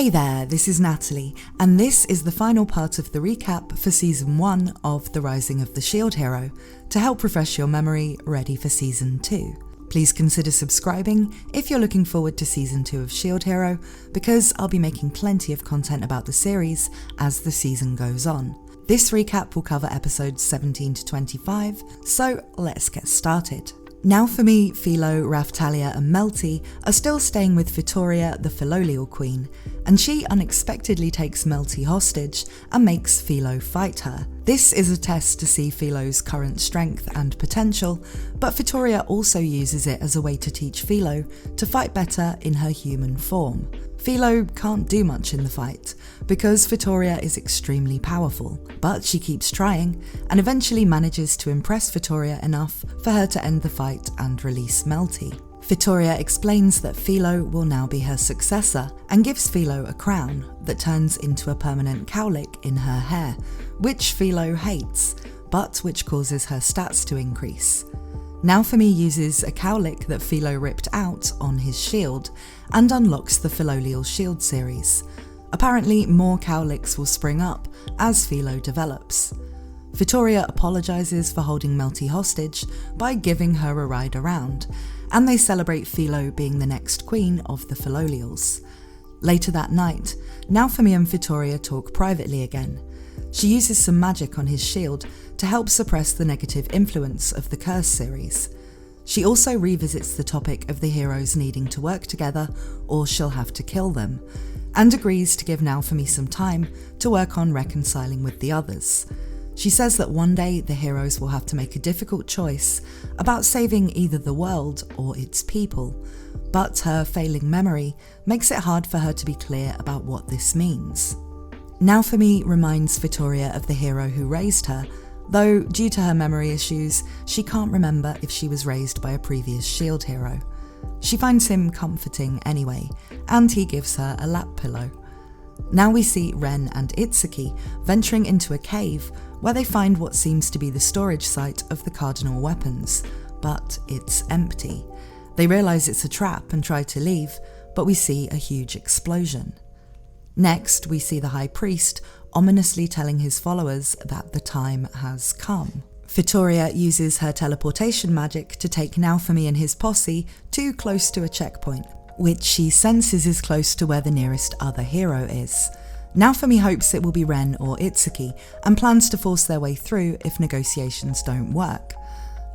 Hey there, this is Natalie, and this is the final part of the recap for Season 1 of The Rising of the Shield Hero, to help refresh your memory ready for Season 2. Please consider subscribing if you're looking forward to Season 2 of Shield Hero, because I'll be making plenty of content about the series as the season goes on. This recap will cover episodes 17 to 25, so let's get started. Naofumi, Philo, Raphtalia and Melty are still staying with Fitoria, the filolial queen, and she unexpectedly takes Melty hostage and makes Philo fight her. This is a test to see Philo's current strength and potential, but Fitoria also uses it as a way to teach Philo to fight better in her human form. Philo can't do much in the fight, because Fitoria is extremely powerful, but she keeps trying, and eventually manages to impress Fitoria enough for her to end the fight and release Melty. Fitoria explains that Philo will now be her successor, and gives Philo a crown that turns into a permanent cowlick in her hair, which Philo hates, but which causes her stats to increase. Naofumi uses a cowlick that Philo ripped out on his shield, and unlocks the Filolial Shield series. Apparently, more cowlicks will spring up as Philo develops. Fitoria apologises for holding Melty hostage by giving her a ride around, and they celebrate Philo being the next queen of the Filolials. Later that night, Naofumi and Fitoria talk privately again. She uses some magic on his shield to help suppress the negative influence of the Curse series. She also revisits the topic of the heroes needing to work together or she'll have to kill them, and agrees to give Naofumi some time to work on reconciling with the others. She says that one day the heroes will have to make a difficult choice about saving either the world or its people, but her failing memory makes it hard for her to be clear about what this means. Naofumi reminds Fitoria of the hero who raised her, though due to her memory issues, she can't remember if she was raised by a previous shield hero. She finds him comforting anyway, and he gives her a lap pillow. Now we see Ren and Itsuki venturing into a cave where they find what seems to be the storage site of the cardinal weapons, but it's empty. They realise it's a trap and try to leave, but we see a huge explosion. Next, we see the High Priest ominously telling his followers that the time has come. Fitoria uses her teleportation magic to take Naofumi and his posse too close to a checkpoint, which she senses is close to where the nearest other hero is. Naofumi hopes it will be Ren or Itsuki, and plans to force their way through if negotiations don't work.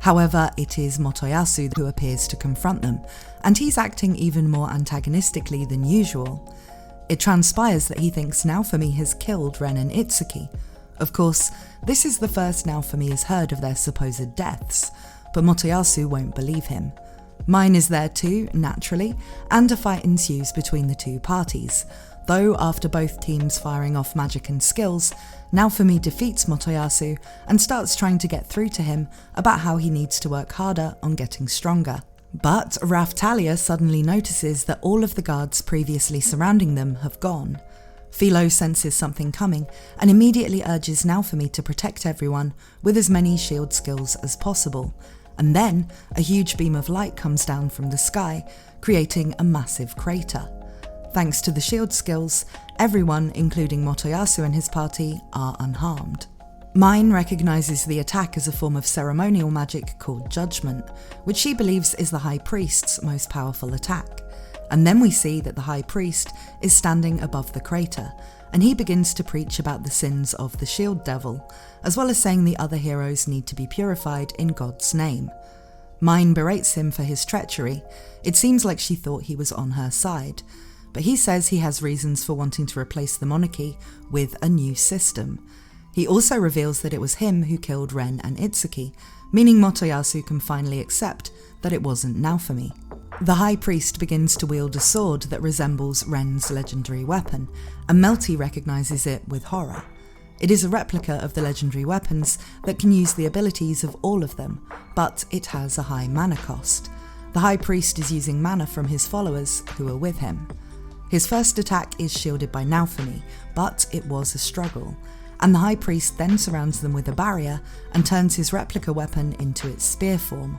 However, it is Motoyasu who appears to confront them, and he's acting even more antagonistically than usual. It transpires that he thinks Naofumi has killed Ren and Itsuki. Of course, this is the first Naofumi has heard of their supposed deaths, but Motoyasu won't believe him. Mine is there too, naturally, and a fight ensues between the two parties, though after both teams firing off magic and skills, Naofumi defeats Motoyasu and starts trying to get through to him about how he needs to work harder on getting stronger. But Raphtalia suddenly notices that all of the guards previously surrounding them have gone. Philo senses something coming and immediately urges Naofumi to protect everyone with as many shield skills as possible, and then a huge beam of light comes down from the sky, creating a massive crater. Thanks to the shield skills, everyone, including Motoyasu and his party, are unharmed. Mine recognises the attack as a form of ceremonial magic called Judgment, which she believes is the High Priest's most powerful attack. And then we see that the High Priest is standing above the crater, and he begins to preach about the sins of the Shield Devil, as well as saying the other heroes need to be purified in God's name. Mine berates him for his treachery. It seems like she thought he was on her side, but he says he has reasons for wanting to replace the monarchy with a new system. He also reveals that it was him who killed Ren and Itsuki, meaning Motoyasu can finally accept that it wasn't Naofumi. The High Priest begins to wield a sword that resembles Ren's legendary weapon, and Melty recognises it with horror. It is a replica of the legendary weapons that can use the abilities of all of them, but it has a high mana cost. The High Priest is using mana from his followers who are with him. His first attack is shielded by Naofumi, but it was a struggle, and the High Priest then surrounds them with a barrier and turns his replica weapon into its spear form.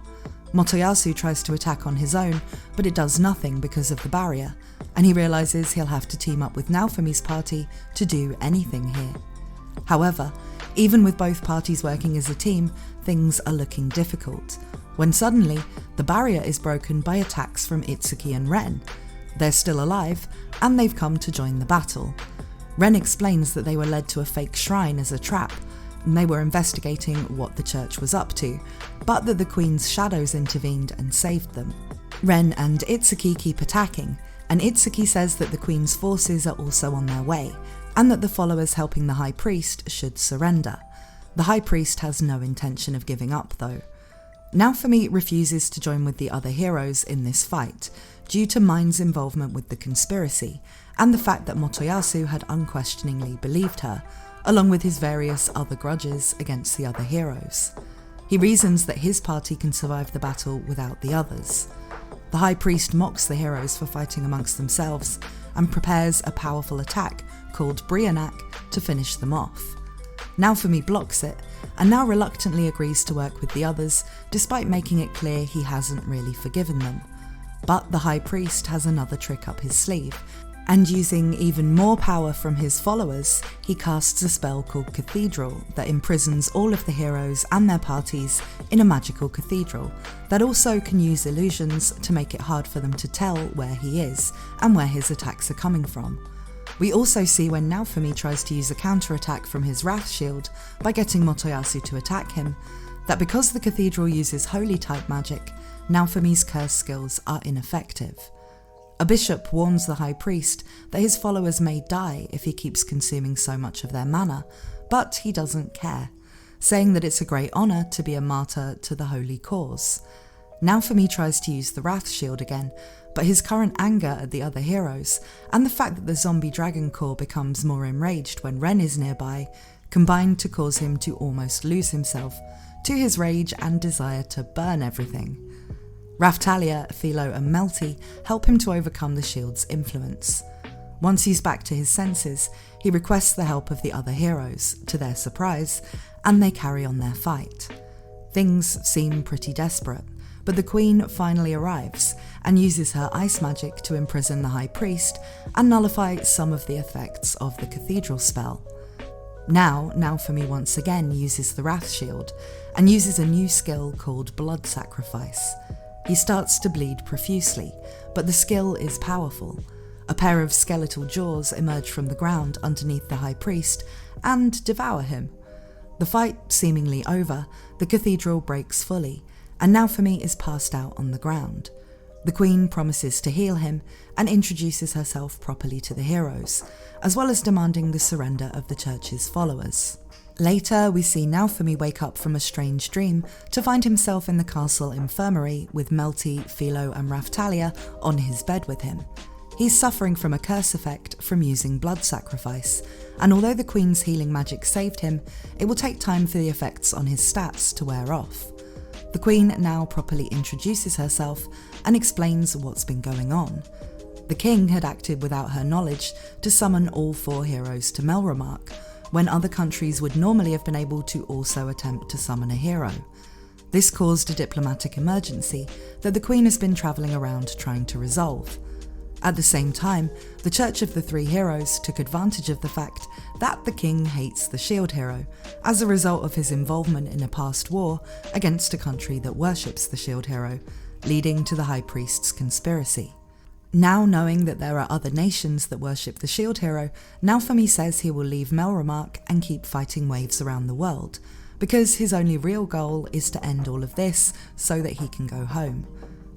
Motoyasu tries to attack on his own, but it does nothing because of the barrier, and he realises he'll have to team up with Naofumi's party to do anything here. However, even with both parties working as a team, things are looking difficult, when suddenly the barrier is broken by attacks from Itsuki and Ren. They're still alive, and they've come to join the battle. Ren explains that they were led to a fake shrine as a trap, and they were investigating what the church was up to, but that the Queen's shadows intervened and saved them. Ren and Itsuki keep attacking, and Itsuki says that the Queen's forces are also on their way, and that the followers helping the High Priest should surrender. The High Priest has no intention of giving up though. Naofumi refuses to join with the other heroes in this fight, due to Mine's involvement with the conspiracy, and the fact that Motoyasu had unquestioningly believed her, along with his various other grudges against the other heroes. He reasons that his party can survive the battle without the others. The High Priest mocks the heroes for fighting amongst themselves, and prepares a powerful attack called Brianak to finish them off. Naofumi blocks it, and now reluctantly agrees to work with the others, despite making it clear he hasn't really forgiven them. But the High Priest has another trick up his sleeve, and using even more power from his followers, he casts a spell called Cathedral that imprisons all of the heroes and their parties in a magical cathedral that also can use illusions to make it hard for them to tell where he is and where his attacks are coming from. We also see when Naofumi tries to use a counterattack from his Wrath Shield by getting Motoyasu to attack him, that because the cathedral uses holy type magic, Naofumi's curse skills are ineffective. A bishop warns the High Priest that his followers may die if he keeps consuming so much of their mana, but he doesn't care, saying that it's a great honour to be a martyr to the holy cause. Naofumi tries to use the Wrath Shield again, but his current anger at the other heroes, and the fact that the zombie dragon core becomes more enraged when Ren is nearby, combine to cause him to almost lose himself, to his rage and desire to burn everything. Raphtalia, Philo and Melty help him to overcome the shield's influence. Once he's back to his senses, he requests the help of the other heroes, to their surprise, and they carry on their fight. Things seem pretty desperate, but the Queen finally arrives and uses her ice magic to imprison the High Priest and nullify some of the effects of the cathedral spell. Now, Naofumi once again uses the Wrath Shield and uses a new skill called Blood Sacrifice. He starts to bleed profusely, but the skill is powerful. A pair of skeletal jaws emerge from the ground underneath the High Priest and devour him. The fight seemingly over, the cathedral breaks fully, and Naofumi is passed out on the ground. The Queen promises to heal him and introduces herself properly to the heroes, as well as demanding the surrender of the church's followers. Later, we see Naofumi wake up from a strange dream to find himself in the castle infirmary with Melty, Philo and Raphtalia on his bed with him. He's suffering from a curse effect from using blood sacrifice, and although the Queen's healing magic saved him, it will take time for the effects on his stats to wear off. The Queen now properly introduces herself and explains what's been going on. The King had acted without her knowledge to summon all 4 heroes to Melromark, when other countries would normally have been able to also attempt to summon a hero. This caused a diplomatic emergency that the Queen has been travelling around trying to resolve. At the same time, the Church of the 3 Heroes took advantage of the fact that the King hates the Shield Hero, as a result of his involvement in a past war against a country that worships the Shield Hero, leading to the High Priest's conspiracy. Now knowing that there are other nations that worship the Shield Hero, Naofumi says he will leave Melromark and keep fighting waves around the world, because his only real goal is to end all of this so that he can go home.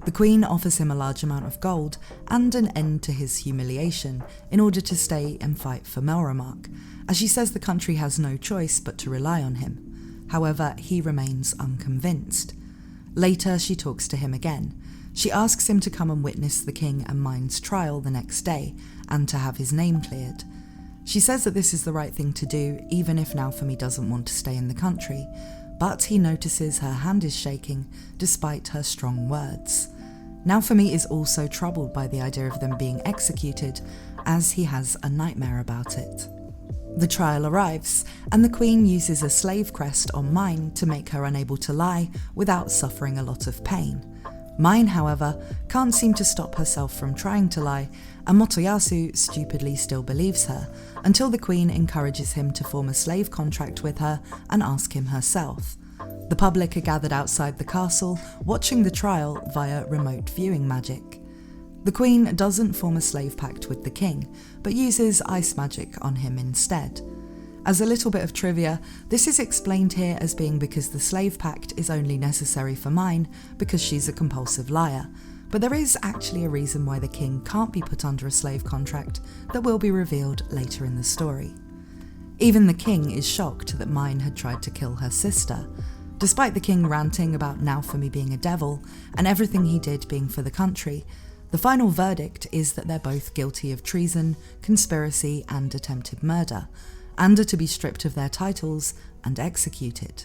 The Queen offers him a large amount of gold and an end to his humiliation in order to stay and fight for Melromark, as she says the country has no choice but to rely on him. However, he remains unconvinced. Later, she talks to him again. She asks him to come and witness the King and Mine's trial the next day, and to have his name cleared. She says that this is the right thing to do, even if Naofumi doesn't want to stay in the country, but he notices her hand is shaking despite her strong words. Naofumi is also troubled by the idea of them being executed, as he has a nightmare about it. The trial arrives, and the Queen uses a slave crest on Mine to make her unable to lie without suffering a lot of pain. Mine, however, can't seem to stop herself from trying to lie, and Motoyasu stupidly still believes her, until the Queen encourages him to form a slave contract with her and ask him herself. The public are gathered outside the castle, watching the trial via remote viewing magic. The Queen doesn't form a slave pact with the king, but uses ice magic on him instead. As a little bit of trivia, this is explained here as being because the slave pact is only necessary for Mine because she's a compulsive liar, but there is actually a reason why the king can't be put under a slave contract that will be revealed later in the story. Even the king is shocked that Mine had tried to kill her sister. Despite the king ranting about Naofumi being a devil and everything he did being for the country, the final verdict is that they're both guilty of treason, conspiracy and attempted murder, and are to be stripped of their titles and executed.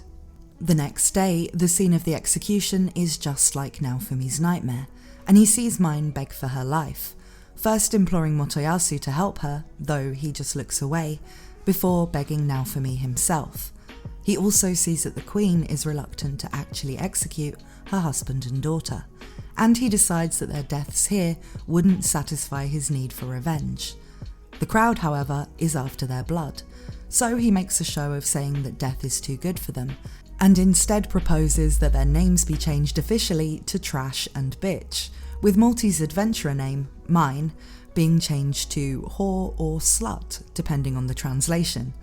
The next day, the scene of the execution is just like Naofumi's nightmare, and he sees Mine beg for her life, first imploring Motoyasu to help her, though he just looks away, before begging Naofumi himself. He also sees that the Queen is reluctant to actually execute her husband and daughter, and he decides that their deaths here wouldn't satisfy his need for revenge. The crowd, however, is after their blood, so he makes a show of saying that death is too good for them, and instead proposes that their names be changed officially to Trash and Bitch, with Melty's adventurer name, Mine, being changed to Whore or Slut, depending on the translation.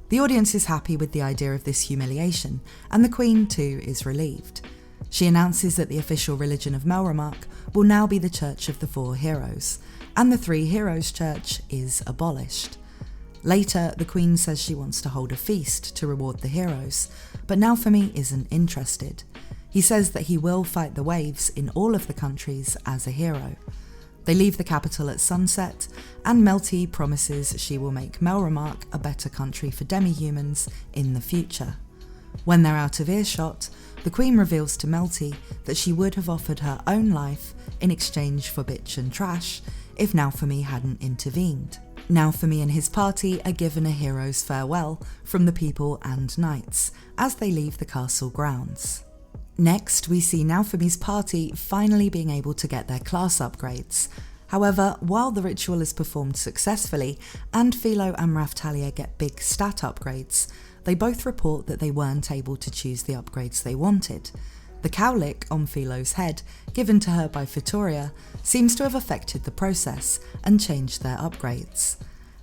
The audience is happy with the idea of this humiliation, and the Queen too is relieved. She announces that the official religion of Melromark will now be the Church of the Four Heroes, and the Three Heroes Church is abolished. Later, the Queen says she wants to hold a feast to reward the heroes, but Naofumi isn't interested. He says that he will fight the waves in all of the countries as a hero. They leave the capital at sunset, and Melty promises she will make Melromark a better country for demi-humans in the future. When they're out of earshot, the Queen reveals to Melty that she would have offered her own life in exchange for Bitch and Trash if Naofumi hadn't intervened. Naofumi and his party are given a hero's farewell from the people and knights as they leave the castle grounds. Next, we see Naofumi's party finally being able to get their class upgrades. However, while the ritual is performed successfully and Philo and Raphtalia get big stat upgrades, they both report that they weren't able to choose the upgrades they wanted. The cowlick on Philo's head, given to her by Fitoria, seems to have affected the process and changed their upgrades.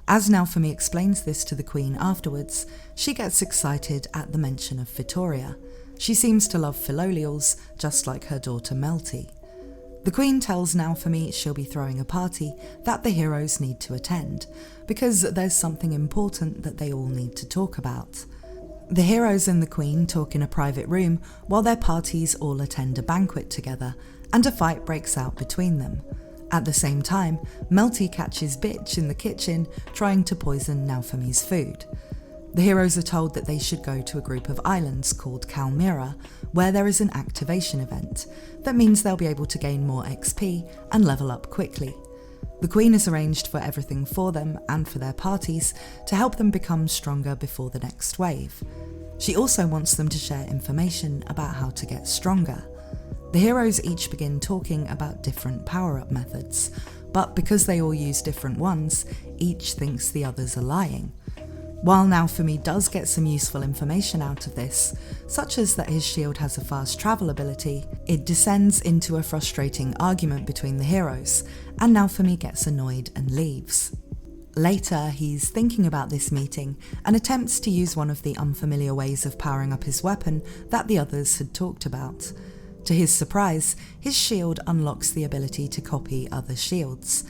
As Naofumi explains this to the Queen afterwards, she gets excited at the mention of Fitoria. She seems to love filolials, just like her daughter Melty. The Queen tells Naofumi she'll be throwing a party that the heroes need to attend, because there's something important that they all need to talk about. The heroes and the Queen talk in a private room while their parties all attend a banquet together, and a fight breaks out between them. At the same time, Melty catches Bitch in the kitchen trying to poison Naofumi's food. The heroes are told that they should go to a group of islands called Kalmira, where there is an activation event. That means they'll be able to gain more XP and level up quickly. The Queen has arranged for everything for them and for their parties to help them become stronger before the next wave. She also wants them to share information about how to get stronger. The heroes each begin talking about different power-up methods, but because they all use different ones, each thinks the others are lying. While Naofumi does get some useful information out of this, such as that his shield has a fast travel ability, it descends into a frustrating argument between the heroes, and Naofumi gets annoyed and leaves. Later, he's thinking about this meeting and attempts to use one of the unfamiliar ways of powering up his weapon that the others had talked about. To his surprise, his shield unlocks the ability to copy other shields.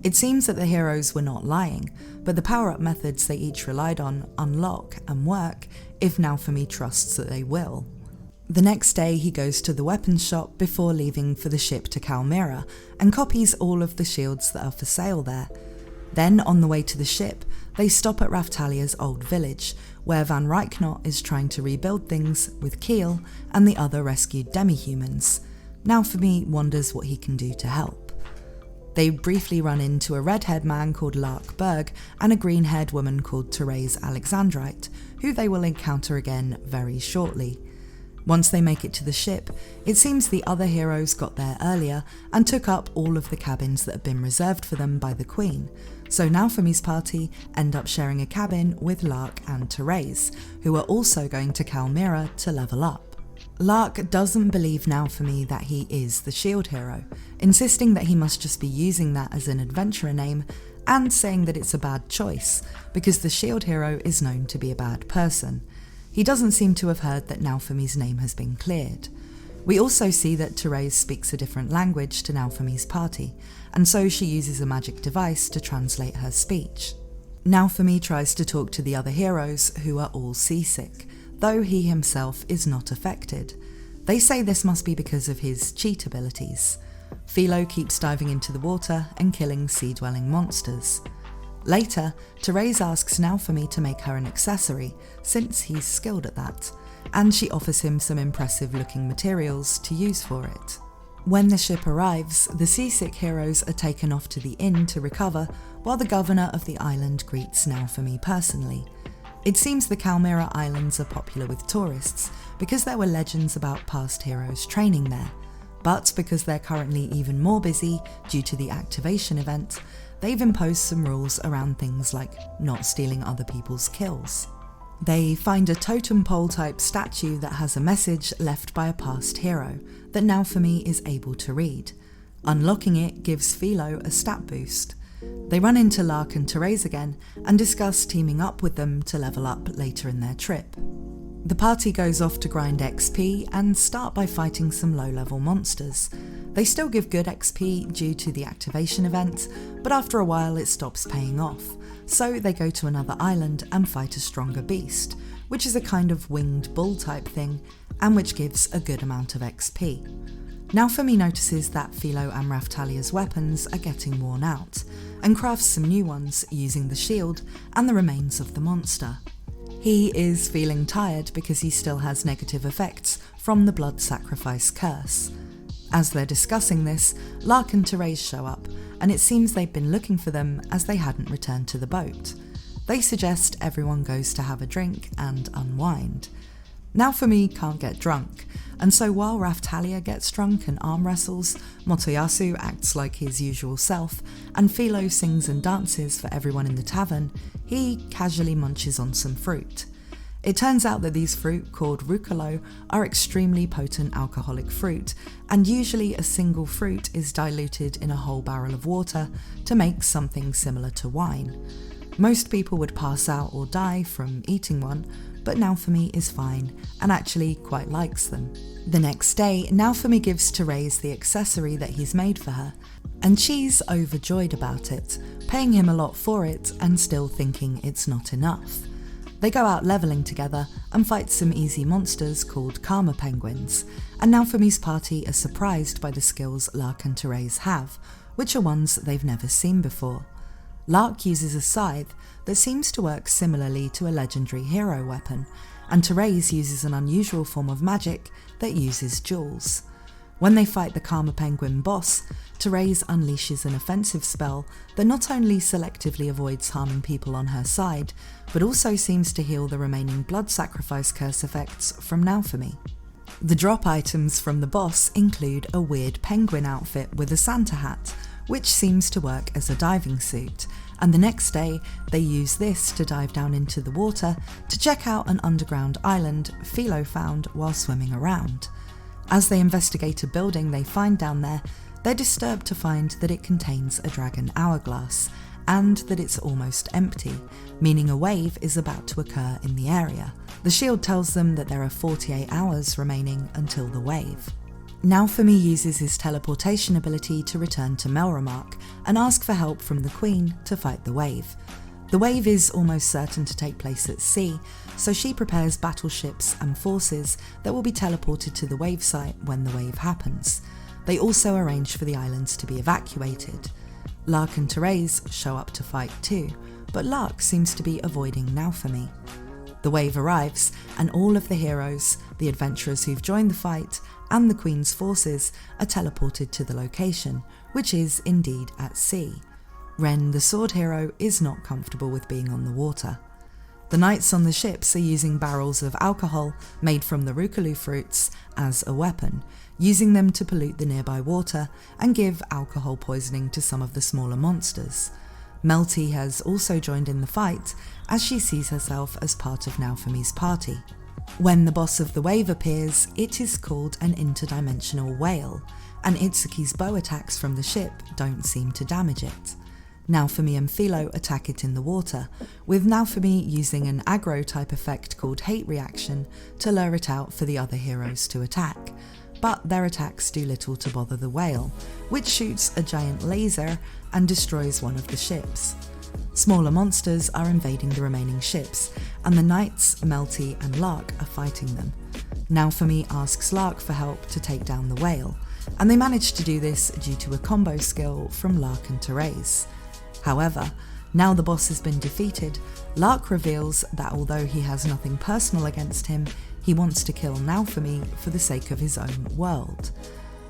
It seems that the heroes were not lying, but the power-up methods they each relied on unlock and work if Naofumi trusts that they will. The next day he goes to the weapons shop before leaving for the ship to Kalmira and copies all of the shields that are for sale there. Then, on the way to the ship, they stop at Raphtalia's old village, where Van Ryknot is trying to rebuild things with Keel and the other rescued demi-humans. Naofumi wonders what he can do to help. They briefly run into a red-haired man called Lark Berg and a green-haired woman called Therese Alexandrite, who they will encounter again very shortly. Once they make it to the ship, it seems the other heroes got there earlier and took up all of the cabins that had been reserved for them by the Queen, so Naofumi's party end up sharing a cabin with Lark and Therese, who are also going to Kalmyra to level up. Lark doesn't believe Naofumi that he is the shield hero, insisting that he must just be using that as an adventurer name and saying that it's a bad choice because the shield hero is known to be a bad person. He doesn't seem to have heard that Naofumi's name has been cleared. We also see that Therese speaks a different language to Naofumi's party, and so she uses a magic device to translate her speech. Naofumi tries to talk to the other heroes, who are all seasick, though he himself is not affected. They say this must be because of his cheat abilities. Philo keeps diving into the water and killing sea-dwelling monsters. Later, Therese asks Naofumi to make her an accessory, since he's skilled at that, and she offers him some impressive-looking materials to use for it. When the ship arrives, the seasick heroes are taken off to the inn to recover, while the governor of the island greets Naofumi personally. It seems the Kalmyra Islands are popular with tourists because there were legends about past heroes training there, but because they're currently even more busy due to the activation event, they've imposed some rules around things like not stealing other people's kills. They find a totem pole type statue that has a message left by a past hero that Naofumi is able to read. Unlocking it gives Philo a stat boost. They run into Lark and Therese again and discuss teaming up with them to level up later in their trip. The party goes off to grind XP and start by fighting some low-level monsters. They still give good XP due to the activation event, but after a while it stops paying off, so they go to another island and fight a stronger beast, which is a kind of winged bull type thing, and which gives a good amount of XP. Naofumi notices that Philo and Raphtalia's weapons are getting worn out, and crafts some new ones using the shield and the remains of the monster. He is feeling tired because he still has negative effects from the blood sacrifice curse. As they're discussing this, Lark and Therese show up, and it seems they've been looking for them as they hadn't returned to the boat. They suggest everyone goes to have a drink and unwind. Naofumi can't get drunk, and so while Raphtalia gets drunk and arm wrestles, Motoyasu acts like his usual self, and Philo sings and dances for everyone in the tavern, he casually munches on some fruit. It turns out that these fruit, called rucolo, are extremely potent alcoholic fruit, and usually a single fruit is diluted in a whole barrel of water to make something similar to wine. Most people would pass out or die from eating one, but Naofumi is fine and actually quite likes them. The next day, Naofumi gives Therese the accessory that he's made for her, and she's overjoyed about it, paying him a lot for it and still thinking it's not enough. They go out leveling together and fight some easy monsters called karma penguins, and Naofumi's party are surprised by the skills Lark and Therese have, which are ones they've never seen before. Lark uses a scythe that seems to work similarly to a legendary hero weapon, and Therese uses an unusual form of magic that uses jewels. When they fight the Karma Penguin boss, Therese unleashes an offensive spell that not only selectively avoids harming people on her side, but also seems to heal the remaining blood sacrifice curse effects from Naofumi. The drop items from the boss include a weird penguin outfit with a Santa hat, which seems to work as a diving suit, and the next day they use this to dive down into the water to check out an underground island Philo found while swimming around. As they investigate a building they find down there, they're disturbed to find that it contains a dragon hourglass, and that it's almost empty, meaning a wave is about to occur in the area. The shield tells them that there are 48 hours remaining until the wave. Naofumi uses his teleportation ability to return to Melramark and ask for help from the Queen to fight the wave. The wave is almost certain to take place at sea, so she prepares battleships and forces that will be teleported to the wave site when the wave happens. They also arrange for the islands to be evacuated. Lark and Therese show up to fight too, but Lark seems to be avoiding Naofumi. The wave arrives, and all of the heroes, the adventurers who've joined the fight, and the Queen's forces are teleported to the location, which is indeed at sea. Ren, the sword hero, is not comfortable with being on the water. The knights on the ships are using barrels of alcohol made from the rukalu fruits as a weapon, using them to pollute the nearby water and give alcohol poisoning to some of the smaller monsters. Melty has also joined in the fight, as she sees herself as part of Naofumi's party. When the boss of the wave appears, it is called an interdimensional whale, and Itsuki's bow attacks from the ship don't seem to damage it. Naofumi and Philo attack it in the water, with Naofumi using an aggro-type effect called hate reaction to lure it out for the other heroes to attack, but their attacks do little to bother the whale, which shoots a giant laser and destroys one of the ships. Smaller monsters are invading the remaining ships, and the knights, Melty and Lark are fighting them. Naofumi asks Lark for help to take down the whale, and they manage to do this due to a combo skill from Lark and Therese. However, now the boss has been defeated, Lark reveals that although he has nothing personal against him, he wants to kill Naofumi for the sake of his own world.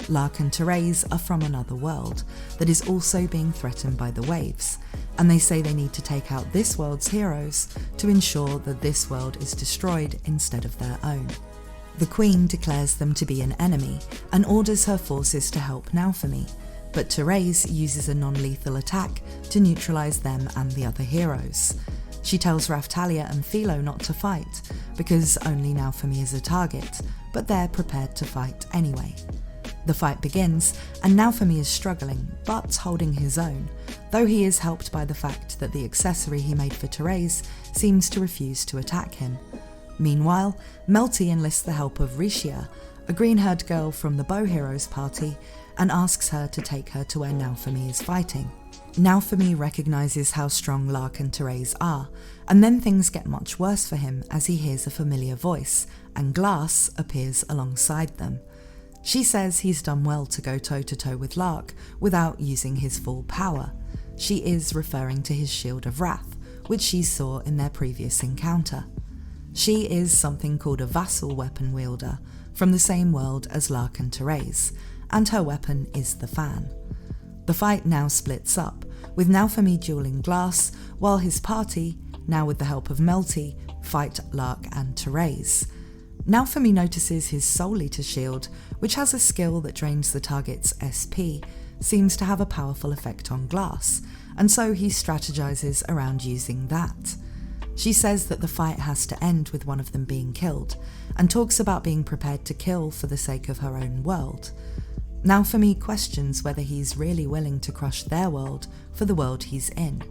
Lark and Therese are from another world that is also being threatened by the waves, and they say they need to take out this world's heroes to ensure that this world is destroyed instead of their own. The Queen declares them to be an enemy and orders her forces to help Naofumi, but Therese uses a non-lethal attack to neutralise them and the other heroes. She tells Raphtalia and Philo not to fight, because only Naofumi is a target, but they're prepared to fight anyway. The fight begins, and Naofumi is struggling, but holding his own, though he is helped by the fact that the accessory he made for Therese seems to refuse to attack him. Meanwhile, Melty enlists the help of Yuusha, a green-haired girl from the Bow Heroes party, and asks her to take her to where Naofumi is fighting. Naofumi recognises how strong Lark and Therese are, and then things get much worse for him as he hears a familiar voice, and Glass appears alongside them. She says he's done well to go toe-to-toe with Lark without using his full power. She is referring to his Shield of Wrath, which she saw in their previous encounter. She is something called a vassal weapon wielder, from the same world as Lark and Therese, and her weapon is the fan. The fight now splits up, with Naofumi dueling Glass, while his party, now with the help of Melty, fight Lark and Therese. Naofumi notices his Soul Eater shield, which has a skill that drains the target's SP, seems to have a powerful effect on Glass, and so he strategizes around using that. She says that the fight has to end with one of them being killed, and talks about being prepared to kill for the sake of her own world. Naofumi questions whether he's really willing to crush their world for the world he's in.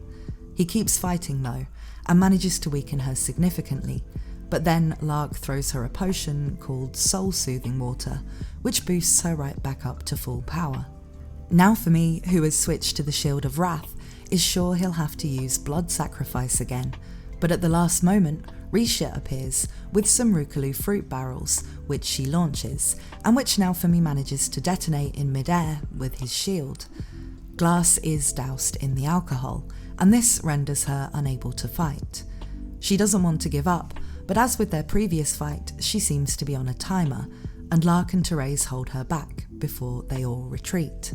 He keeps fighting though, and manages to weaken her significantly, but then Lark throws her a potion called Soul Soothing Water, which boosts her right back up to full power. Naofumi, who has switched to the Shield of Wrath, is sure he'll have to use blood sacrifice again, but at the last moment, Yuusha appears with some rukalu fruit barrels, which she launches, and which Naofumi manages to detonate in midair with his shield. Glass is doused in the alcohol, and this renders her unable to fight. She doesn't want to give up, but as with their previous fight, she seems to be on a timer, and Lark and Therese hold her back before they all retreat.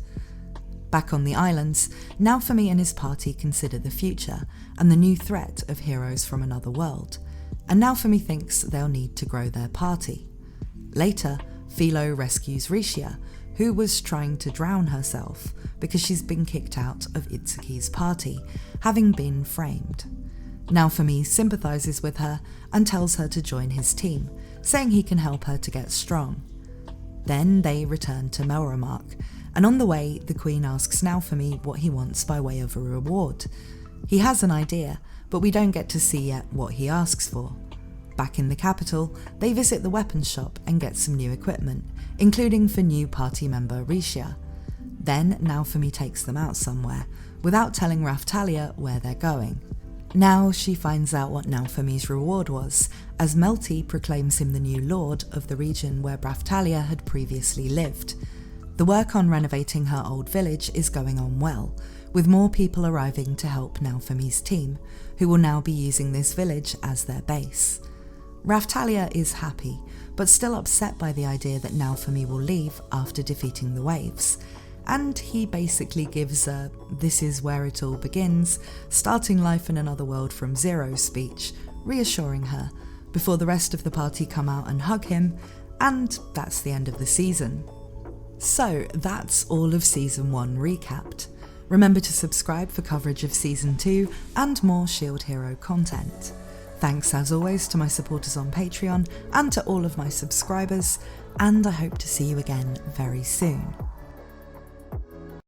Back on the islands, Naofumi and his party consider the future and the new threat of heroes from another world, and Naofumi thinks they'll need to grow their party. Later, Philo rescues Yuusha, who was trying to drown herself because she's been kicked out of Itsuki's party, having been framed. Naofumi sympathises with her and tells her to join his team, saying he can help her to get strong. Then they return to Melramark, and on the way, the Queen asks Naofumi what he wants by way of a reward. He has an idea, but we don't get to see yet what he asks for. Back in the capital, they visit the weapons shop and get some new equipment, including for new party member Yuusha. Then Naofumi takes them out somewhere, without telling Raphtalia where they're going. Now she finds out what Naofumi's reward was, as Melty proclaims him the new lord of the region where Raphtalia had previously lived. The work on renovating her old village is going on well, with more people arriving to help Naofumi's team, who will now be using this village as their base. Raphtalia is happy, but still upset by the idea that Naofumi will leave after defeating the waves, and he basically gives a "this is where it all begins, starting life in another world from zero" speech, reassuring her, before the rest of the party come out and hug him, and that's the end of the season. So that's all of Season 1 recapped. Remember to subscribe for coverage of Season 2 and more Shield Hero content. Thanks as always to my supporters on Patreon and to all of my subscribers, and I hope to see you again very soon.